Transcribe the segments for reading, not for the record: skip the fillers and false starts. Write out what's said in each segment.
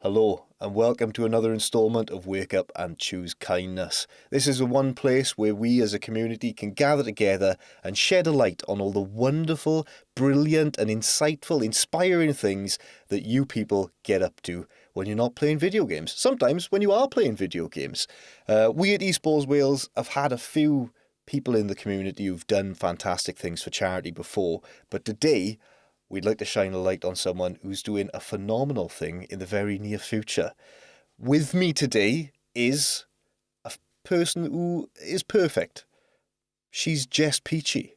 Hello, and welcome to another installment of Wake Up and Choose Kindness. This is the one place where we as a community can gather together and shed a light on all the wonderful, brilliant, and insightful, inspiring things that you people get up to when you're not playing video games. Sometimes when you are playing video games. We at EsportsWales have had a few people in the community who've done fantastic things for charity before, but today we'd like to shine a light on someone who's doing a phenomenal thing in the very near future. With me today is a person who is perfect. She's Just Peachie.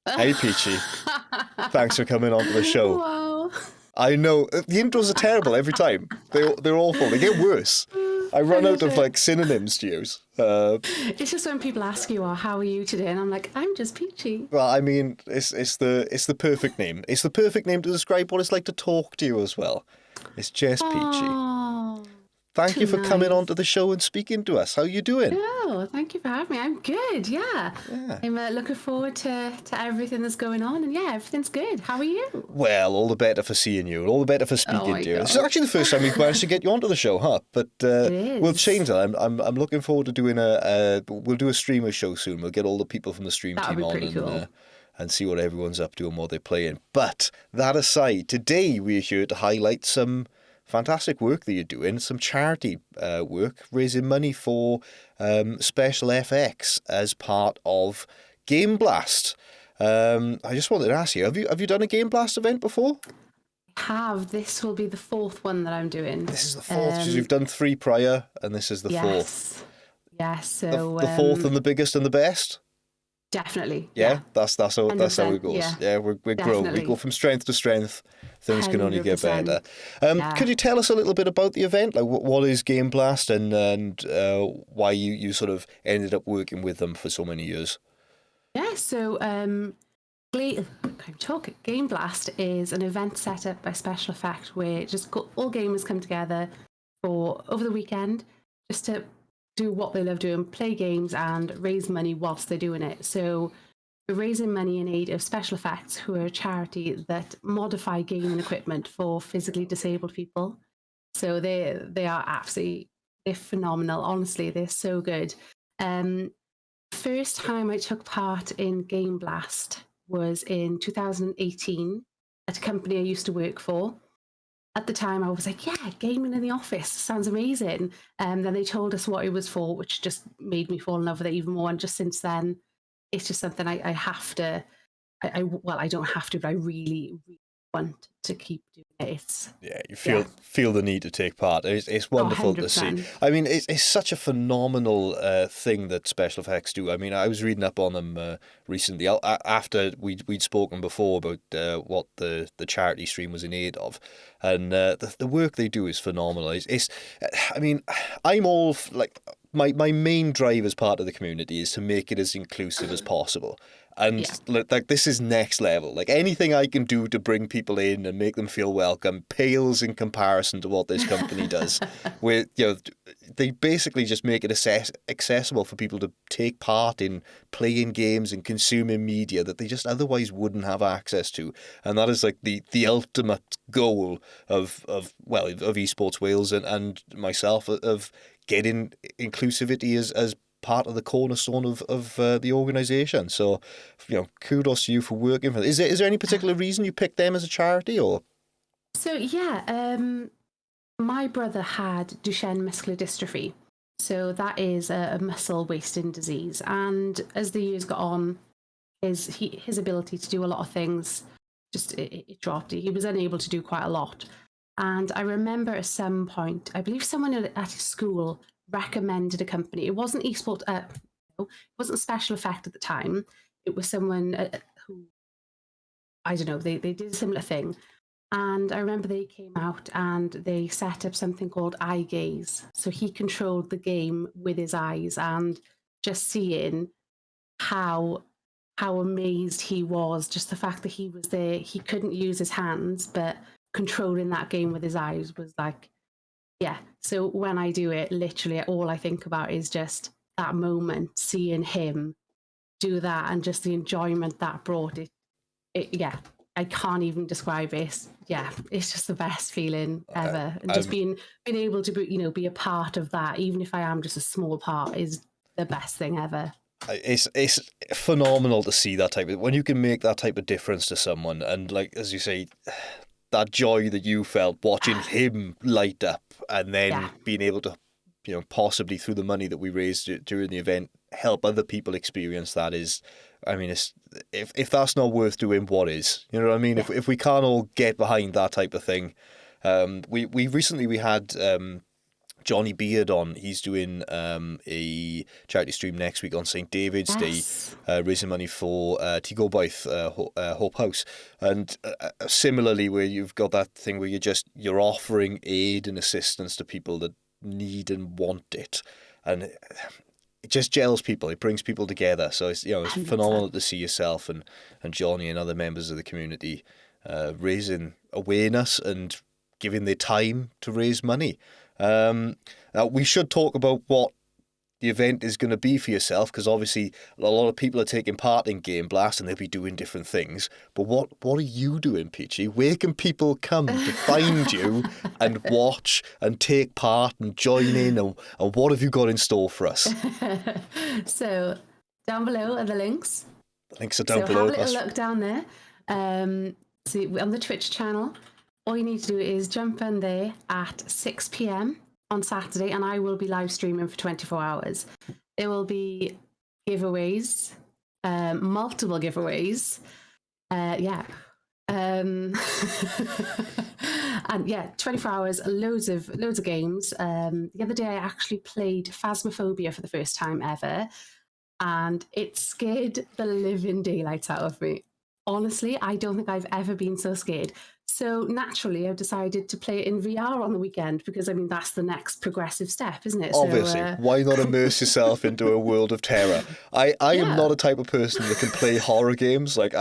Hey, Peachie. Thanks for coming on to the show. Wow. I know, the intros are terrible every time. They're awful. They get worse. I run out of synonyms to use. It's just when people ask you, how are you today? And I'm like, I'm just Peachy. Well, I mean, it's the perfect name. It's the perfect name to describe what it's like to talk to you as well. It's Just Peachy. Oh, Thank you for coming on to the show and speaking to us. How are you doing? Oh, thank you for having me. I'm good, yeah. I'm looking forward to everything that's going on. And yeah, everything's good. How are you? Well, all the better for seeing you, all the better for speaking to you. God. It's actually the first time we've managed to get you onto the show, huh? But we'll change that. I'm looking forward to doing we'll do a streamer show soon. We'll get all the people from the stream team on and see what everyone's up to and what they're playing. But that aside, today we're here to highlight some fantastic work that you're doing, some charity work, raising money for SpecialEffect as part of Game Blast. I just wanted to ask you, have you done a Game Blast event before? This will be the fourth one that I'm doing. This is the fourth, because you've done 3 prior, and this is the fourth. Yes, so the fourth and the biggest and the best? Definitely. Yeah, that's how it goes. Yeah, we grow. We go from strength to strength. Things can only get better. Could you tell us a little bit about the event? Like, what is Game Blast, and why you sort of ended up working with them for so many years? Yeah, so Game Blast is an event set up by SpecialEffect where just all gamers come together for over the weekend just to do what they love doing, play games and raise money whilst they're doing it. So we're raising money in aid of SpecialEffect, who are a charity that modify gaming equipment for physically disabled people. So they are they're phenomenal. Honestly, they're so good. First time I took part in Game Blast was in 2018 at a company I used to work for. At the time, I was like, yeah, gaming in the office sounds amazing. Then they told us what it was for, which just made me fall in love with it even more. And just since then, it's just something I have to. I don't have to, but I really, really want to keep doing it. You feel the need to take part. It's wonderful to see. I mean, it's such a phenomenal thing that SpecialEffect do. I mean, I was reading up on them recently after we'd spoken before about what the charity stream was in aid of, and the work they do is phenomenal. I mean, I'm all like. My main drive as part of the community is to make it as inclusive as possible. And like this is next level. Like anything I can do to bring people in and make them feel welcome pales in comparison to what this company does. Where they basically just make it accessible for people to take part in playing games and consuming media that they just otherwise wouldn't have access to. And that is like the ultimate goal of EsportsWales and myself of getting inclusivity as part of the cornerstone of the organisation. So, kudos to you for working for them. Is there any particular reason you picked them as a charity, or? So my brother had Duchenne muscular dystrophy. So that is a muscle wasting disease, and as the years got on, his ability to do a lot of things it dropped. He was unable to do quite a lot. And I remember at some point, I believe someone at his school recommended a company. It wasn't it wasn't SpecialEffect at the time. It was someone who, I don't know, they did a similar thing. And I remember they came out and they set up something called eye gaze. So he controlled the game with his eyes, and just seeing how amazed he was, just the fact that he was there, he couldn't use his hands, but controlling that game with his eyes was like, yeah. So when I do it, literally all I think about is just that moment, seeing him do that and just the enjoyment that brought it. Yeah, I can't even describe it. Yeah, it's just the best feeling ever. And just being able to be a part of that, even if I am just a small part, is the best thing ever. It's phenomenal to see that type of, when you can make that type of difference to someone, and like as you say, that joy that you felt watching him light up, and then being able to, possibly through the money that we raised during the event, help other people experience that is, I mean, it's, if that's not worth doing, what is? You know what I mean? Yeah. If we can't all get behind that type of thing, we recently had Johnny Beard on. He's doing a charity stream next week on St. David's Day, raising money for Tigo Baith Hope House. And similarly, where you've got that thing where you're offering aid and assistance to people that need and want it. And it just gels people. It brings people together. So it's phenomenal to see yourself and Johnny and other members of the community raising awareness and giving their time to raise money. Now we should talk about what the event is going to be for yourself, because obviously a lot of people are taking part in Game Blast and they'll be doing different things. But what are you doing, Peachie? Where can people come to find you and watch and take part and join in? And what have you got in store for us? So down below are the links. The links are down below. Have a little look down there. So on the Twitch channel, all you need to do is jump in there at 6 p.m. on Saturday, and I will be live streaming for 24 hours. There will be giveaways, multiple giveaways. And 24 hours, loads of games. The other day I actually played Phasmophobia for the first time ever, and it scared the living daylights out of me. Honestly, I don't think I've ever been so scared. So naturally, I've decided to play it in VR on the weekend, because, I mean, that's the next progressive step, isn't it? Obviously. So, why not immerse yourself into a world of terror? I am not a type of person that can play horror games. Like,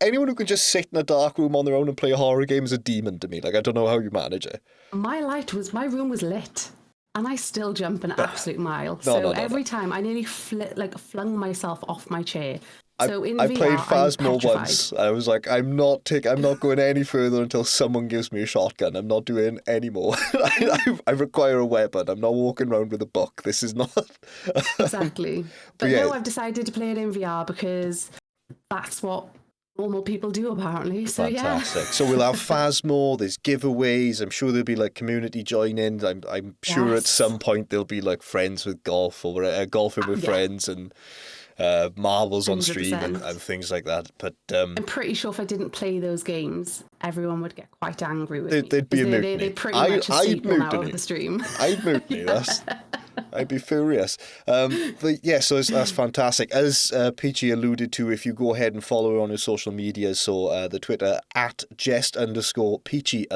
anyone who can just sit in a dark room on their own and play a horror game is a demon to me. Like, I don't know how you manage it. My room was lit, and I still jump an absolute mile. So every time I nearly flung myself off my chair. So in VR, I played Phasmo once. I was like, I'm not going any further until someone gives me a shotgun. I'm not doing any more. I require a weapon. I'm not walking around with a book. This is not... Exactly. But no, I've decided to play it in VR because that's what normal people do, apparently. So fantastic. So we'll have Phasmo, there's giveaways. I'm sure there'll be like community join-ins. I'm sure at some point there'll be like friends with golf, or golfing with friends, and... marbles 100%. On stream and things like that. But I'm pretty sure if I didn't play those games, everyone would get quite angry with me. They'd be a mutiny. They pretty much I'd now over the stream. I'd mutiny. I'd be furious. But yeah, so that's fantastic. As Peachy alluded to, if you go ahead and follow her on her social media, so the Twitter at @just_Peachy_,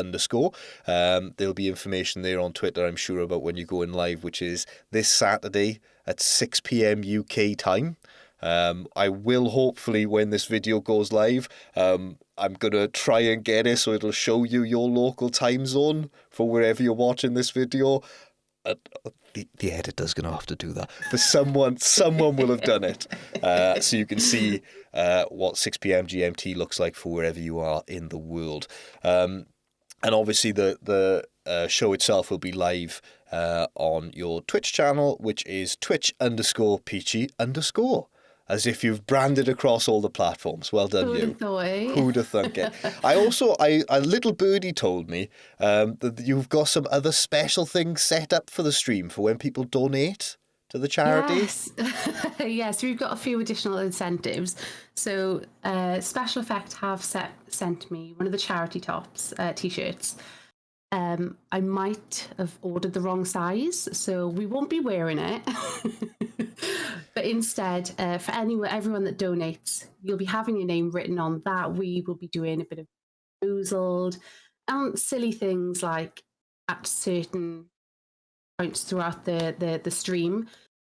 there'll be information there on Twitter, I'm sure, about when you go in live, which is this Saturday at 6 p.m. UK time. I will hopefully, when this video goes live, I'm going to try and get it so it'll show you your local time zone for wherever you're watching this video. The editor's going to have to do that. But someone will have done it. So you can see what 6 p.m. GMT looks like for wherever you are in the world. And obviously the show itself will be live on your Twitch channel, which is twitch_Peachy_. As if you've branded across all the platforms. Well done, you. Who'd have thunk it? A little birdie told me that you've got some other special things set up for the stream for when people donate to the charity. Yes, yes, we've got a few additional incentives. So SpecialEffect have sent me one of the charity tops, t-shirts. I might have ordered the wrong size, so we won't be wearing it. But instead, for everyone that donates, you'll be having your name written on that. We will be doing a bit of boozled and silly things like at certain points throughout the stream,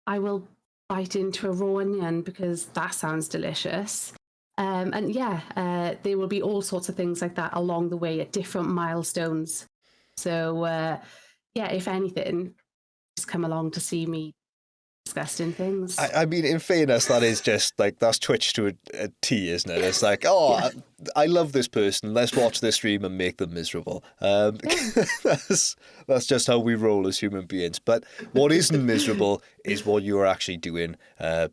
I will bite into a raw onion because that sounds delicious. And there will be all sorts of things like that along the way at different milestones. So, if anything, just come along to see me disgusting things. I mean, in fairness, that is just like, that's Twitch to a T, isn't it? It's like, I love this person. Let's watch this stream and make them miserable. That's just how we roll as human beings. But what isn't miserable is what you are actually doing,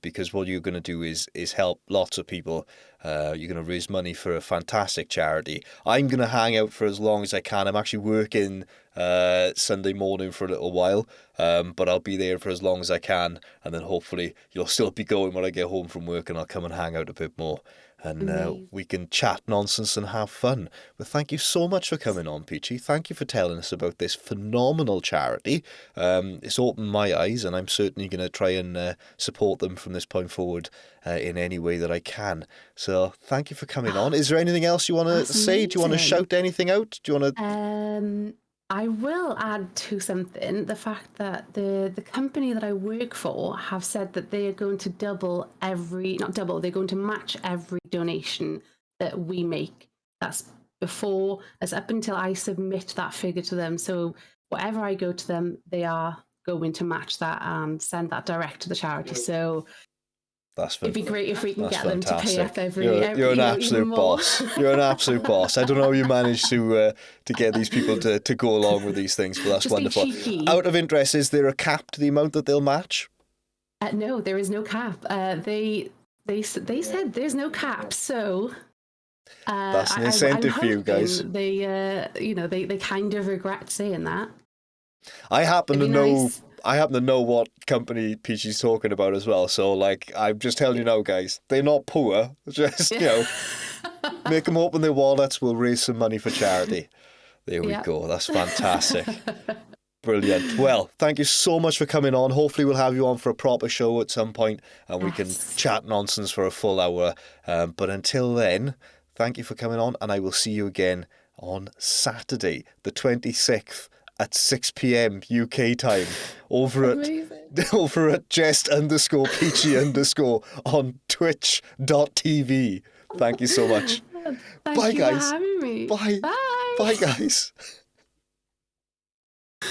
because what you're going to do is help lots of people. You're going to raise money for a fantastic charity. I'm going to hang out for as long as I can. I'm actually working Sunday morning for a little while, but I'll be there for as long as I can, and then hopefully you'll still be going when I get home from work, and I'll come and hang out a bit more. And we can chat nonsense and have fun. But thank you so much for coming on, Peachie. Thank you for telling us about this phenomenal charity. It's opened my eyes, and I'm certainly going to try and support them from this point forward in any way that I can. So thank you for coming on. Is there anything else you want to say? Do you want to shout anything out? Do you want to... I will add to something, the fact that the company that I work for have said that they are going to they're going to match every donation that we make. That's up until I submit that figure to them. So whatever I go to them, they are going to match that and send that direct to the charity. So it'd be great if we can get them to pay up every. You're an absolute boss. You're an absolute boss. I don't know how you managed to get these people to go along with these things, but that's just wonderful. Out of interest, is there a cap to the amount that they'll match? No, there is no cap. They said there's no cap, so. That's an incentive for you guys. They kind of regret saying that. I happen to know what company Peachie's talking about as well. So, like, I'm just telling you now, guys, they're not poor. Just, make them open their wallets. We'll raise some money for charity. There we go. That's fantastic. Brilliant. Well, thank you so much for coming on. Hopefully we'll have you on for a proper show at some point and we can chat nonsense for a full hour. But until then, thank you for coming on, and I will see you again on Saturday, the 26th. At 6 p.m. UK time over at Just_Peachie_ on twitch.tv. Thank you so much. Thank you guys. for having me. Bye. Bye. Bye, guys.